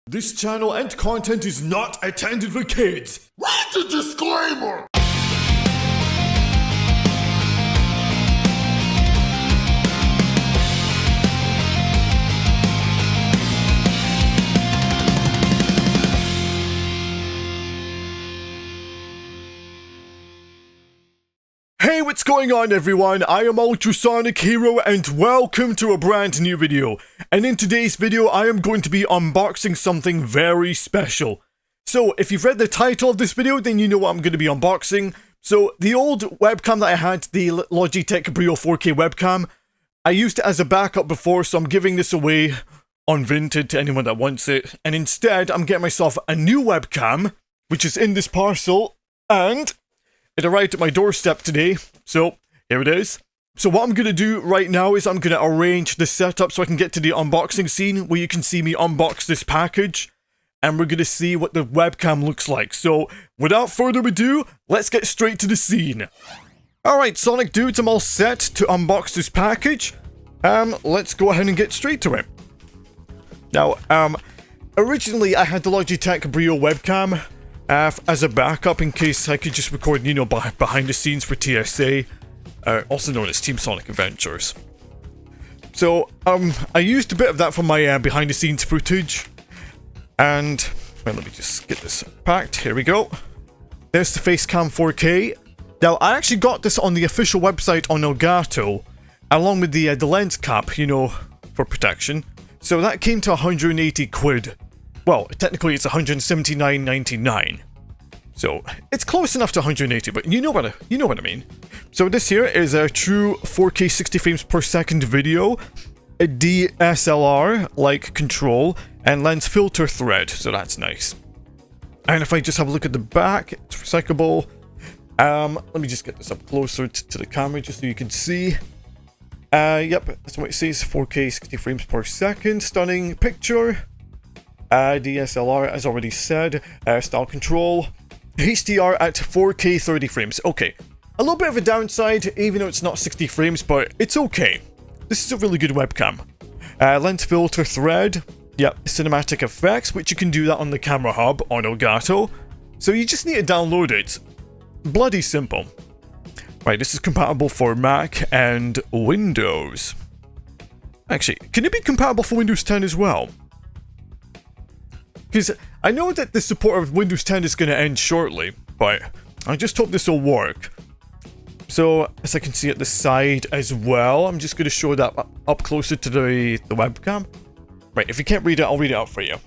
This channel and content is not intended for kids. Read the disclaimer! Hey, what's going on everyone? I am UltraSonicHero and welcome to a brand new video. And in today's video, I am going to be unboxing something very special. So, if you've read the title of this video, then you know what I'm going to be unboxing. So, the old webcam that I had, the Logitech Brio 4K webcam, I used it as a backup before, so I'm giving this away unvinted to anyone that wants it. And instead, I'm getting myself a new webcam, which is in this parcel, and it arrived at my doorstep today, so here it is. So what I'm going to do right now is I'm going to arrange the setup so I can get to the unboxing scene where you can see me unbox this package. And we're going to see what the webcam looks like. So without further ado, let's get straight to the scene. Alright, Sonic dudes, I'm all set to unbox this package. Let's go ahead and get straight to it. Now, originally I had the Logitech Brio webcam as a backup in case I could just record, you know, behind the scenes for TSA, also known as Team Sonic Adventures. So, I used a bit of that for my behind the scenes footage, and, well, let me just get this packed, here we go. There's the Fscecam 4K. Now, I actually got this on the official website on Elgato, along with the lens cap, you know, for protection. So that came to 180 quid. Well, technically it's 179.99. So, it's close enough to 180, but you know what I mean. So this here is a true 4K 60 frames per second video, a DSLR-like control, and lens filter thread, so that's nice. And if I just have a look at the back, it's recyclable. Let me just get this up closer to the camera just so you can see. Yep, that's what it says, 4K 60 frames per second, stunning picture. DSLR, as already said, style control, HDR at 4K 30 frames. Okay, a little bit of a downside, even though it's not 60 frames, but it's okay. This is a really good webcam. Lens filter thread, yep, cinematic effects, which you can do that on the camera hub on Elgato. So you just need to download it. Bloody simple. Right, this is compatible for Mac and Windows. Actually, can it be compatible for Windows 10 as well? Because I know that the support of Windows 10 is going to end shortly, but I just hope this will work. So, as I can see at the side as well, I'm just going to show that up closer to the webcam. Right, if you can't read it, I'll read it out for you.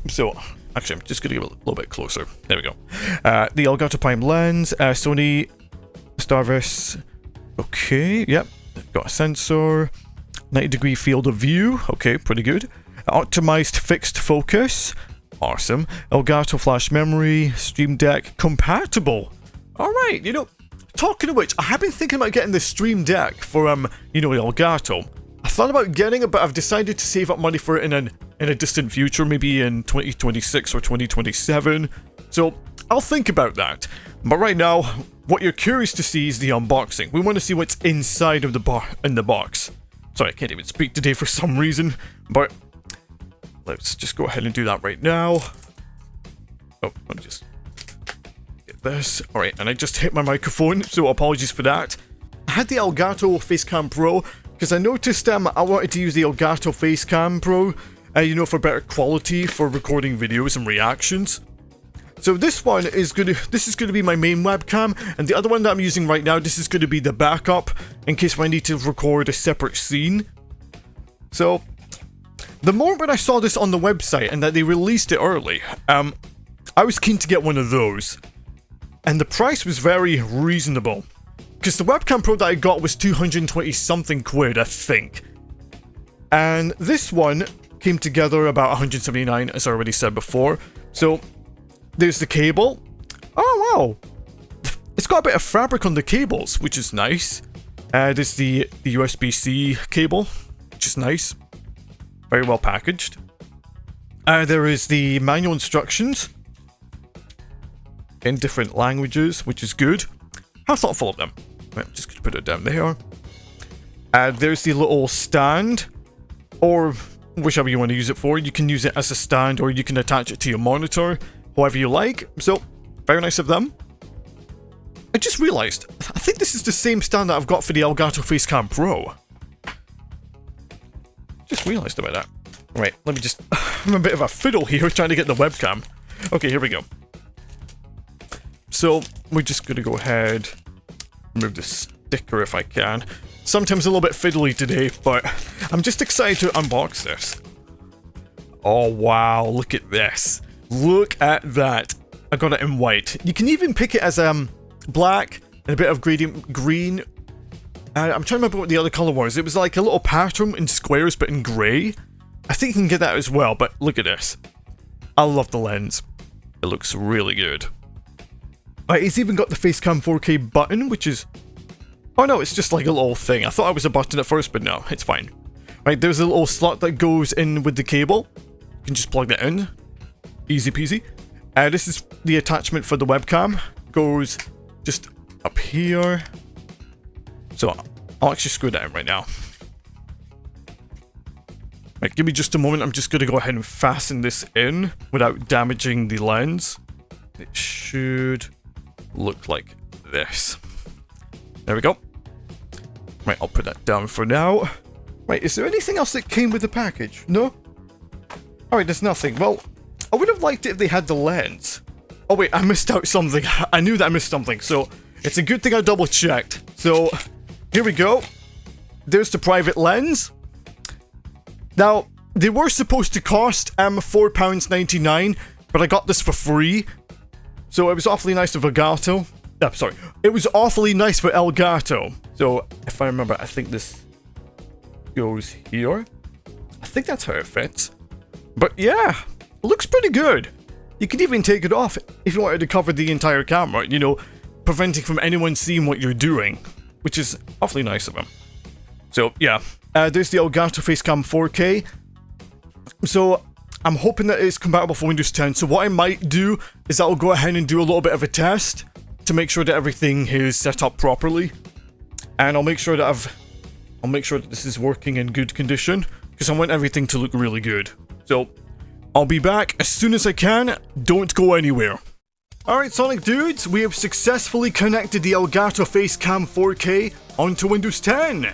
So, actually, I'm just going to give it a little bit closer. There we go. The Elgato Prime lens, Sony Starvis. Okay, yep. Got a sensor. 90-degree field of view. Okay, pretty good. Optimized fixed focus. Awesome. Elgato flash memory, Stream Deck compatible. Alright, you know, talking of which, I have been thinking about getting the Stream Deck for, you know, Elgato. I thought about getting it, but I've decided to save up money for it in a distant future, maybe in 2026 or 2027. So, I'll think about that. But right now, what you're curious to see is the unboxing. We want to see what's inside of the box. Sorry, I can't even speak today for some reason, but let's just go ahead and do that right now. Oh, let me just get this. Alright, and I just hit my microphone, so apologies for that. I had the Elgato Facecam Pro, because I noticed I wanted to use the Elgato Facecam Pro, you know, for better quality for recording videos and reactions. So this one is this is going to be my main webcam, and the other one that I'm using right now, this is going to be the backup, in case I need to record a separate scene. So, the moment I saw this on the website and that they released it early, I was keen to get one of those. And the price was very reasonable. Because the webcam pro that I got was 220 something quid, I think. And this one came together about 179, as I already said before. So, there's the cable. Oh wow! It's got a bit of fabric on the cables, which is nice. There's the USB-C cable, which is nice. Very well packaged. There is the manual instructions in different languages, which is good. How thoughtful of them. Right, I'm just going to put it down there. There's the little stand, or whichever you want to use it for. You can use it as a stand or you can attach it to your monitor, however you like. So, very nice of them. I just realized, I think this is the same stand that I've got for the Elgato Facecam Pro. Just realized about that. Right, let me just... I'm a bit of a fiddle here trying to get the webcam. Okay, here we go. So, we're just going to go ahead, remove the sticker if I can. Sometimes a little bit fiddly today, but I'm just excited to unbox this. Oh wow, look at this. Look at that. I got it in white. You can even pick it as black and a bit of gradient green. I'm trying to remember what the other color was. It was like a little pattern in squares but in grey. I think you can get that as well, but look at this. I love the lens. It looks really good. It's even got the Facecam 4K button, which is... Oh no, it's just like a little thing. I thought it was a button at first, but no, it's fine. Right, there's a little slot that goes in with the cable. You can just plug that in. Easy peasy. This is the attachment for the webcam. Goes just up here. So, I'll actually screw that in right now. Right, give me just a moment. I'm just going to go ahead and fasten this in without damaging the lens. It should look like this. There we go. Right, I'll put that down for now. Right, is there anything else that came with the package? No? Alright, there's nothing. Well, I would have liked it if they had the lens. Oh wait, I missed out something. I knew that I missed something, so it's a good thing I double checked. So, here we go. There's the private lens. Now, they were supposed to cost £4.99, but I got this for free. So it was awfully nice of Elgato. Sorry. It was awfully nice for Elgato. So, if I remember, I think this goes here. I think that's how it fits. But yeah, it looks pretty good. You could even take it off if you wanted to cover the entire camera, you know, preventing from anyone seeing what you're doing, which is awfully nice of them. So, yeah. There's the Elgato Facecam 4K. So, I'm hoping that it's compatible for Windows 10. So what I might do is I'll go ahead and do a little bit of a test to make sure that everything is set up properly. And I'll make sure that this is working in good condition, because I want everything to look really good. So, I'll be back as soon as I can. Don't go anywhere. Alright, Sonic dudes, we have successfully connected the Elgato Facecam 4K onto Windows 10.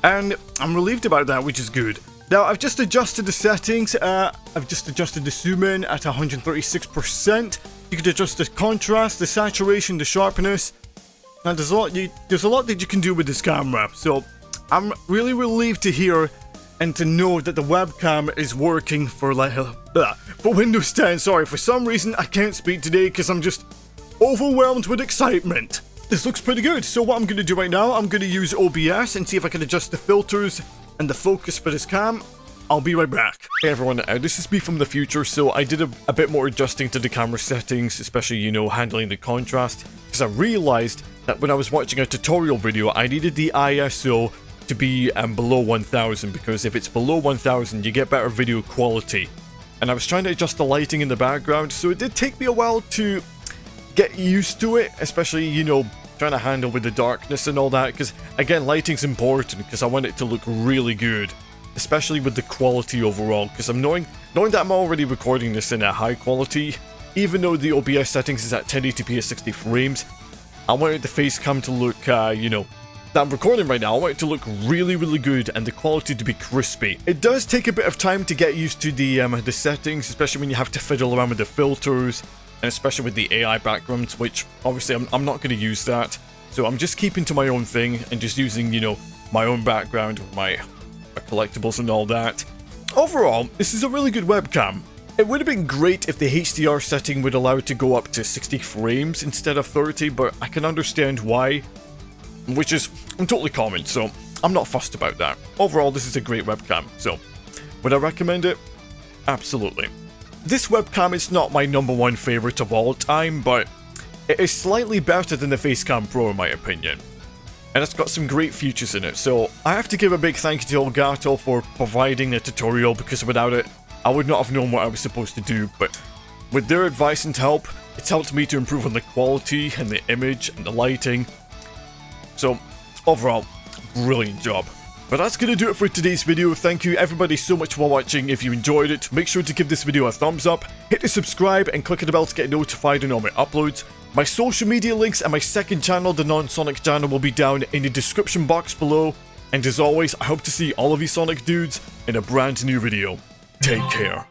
And I'm relieved about that, which is good. Now, I've just adjusted the settings. I've just adjusted the zoom in at 136%. You can adjust the contrast, the saturation, the sharpness. And there's a lot that you can do with this camera. So, I'm really relieved to hear and to know that the webcam is working for Windows 10. Sorry, for some reason I can't speak today because I'm just overwhelmed with excitement. This looks pretty good. So what I'm going to do right now, I'm going to use OBS and see if I can adjust the filters and the focus for this cam. I'll be right back. Hey everyone, this is me from the future. So I did a bit more adjusting to the camera settings, especially, you know, handling the contrast, because I realized that when I was watching a tutorial video, I needed the ISO to be below 1000, because if it's below 1000, you get better video quality. And I was trying to adjust the lighting in the background, so it did take me a while to get used to it, especially, you know, trying to handle with the darkness and all that, because again, lighting's important, because I want it to look really good, especially with the quality overall, because I'm knowing that I'm already recording this in a high quality, even though the OBS settings is at 1080p at 60 frames, I wanted the Facecam to look, you know, that I'm recording right now, I want it to look really, really good and the quality to be crispy. It does take a bit of time to get used to the settings, especially when you have to fiddle around with the filters, and especially with the AI backgrounds, which obviously I'm not going to use that. So I'm just keeping to my own thing and just using, you know, my own background, my collectibles and all that. Overall, this is a really good webcam. It would have been great if the HDR setting would allow it to go up to 60 frames instead of 30, but I can understand why, which is totally common, so I'm not fussed about that. Overall, this is a great webcam, so would I recommend it? Absolutely. This webcam is not my #1 favorite of all time, but it is slightly better than the Facecam Pro in my opinion. And it's got some great features in it, so I have to give a big thank you to Elgato for providing the tutorial, because without it, I would not have known what I was supposed to do, but with their advice and help, it's helped me to improve on the quality and the image and the lighting. So, overall, brilliant job. But that's gonna do it for today's video. Thank you everybody so much for watching. If you enjoyed it, make sure to give this video a thumbs up, hit the subscribe and click on the bell to get notified on all my uploads. My social media links and my second channel, the non-Sonic channel, will be down in the description box below. And as always, I hope to see all of you Sonic dudes in a brand new video. Take care.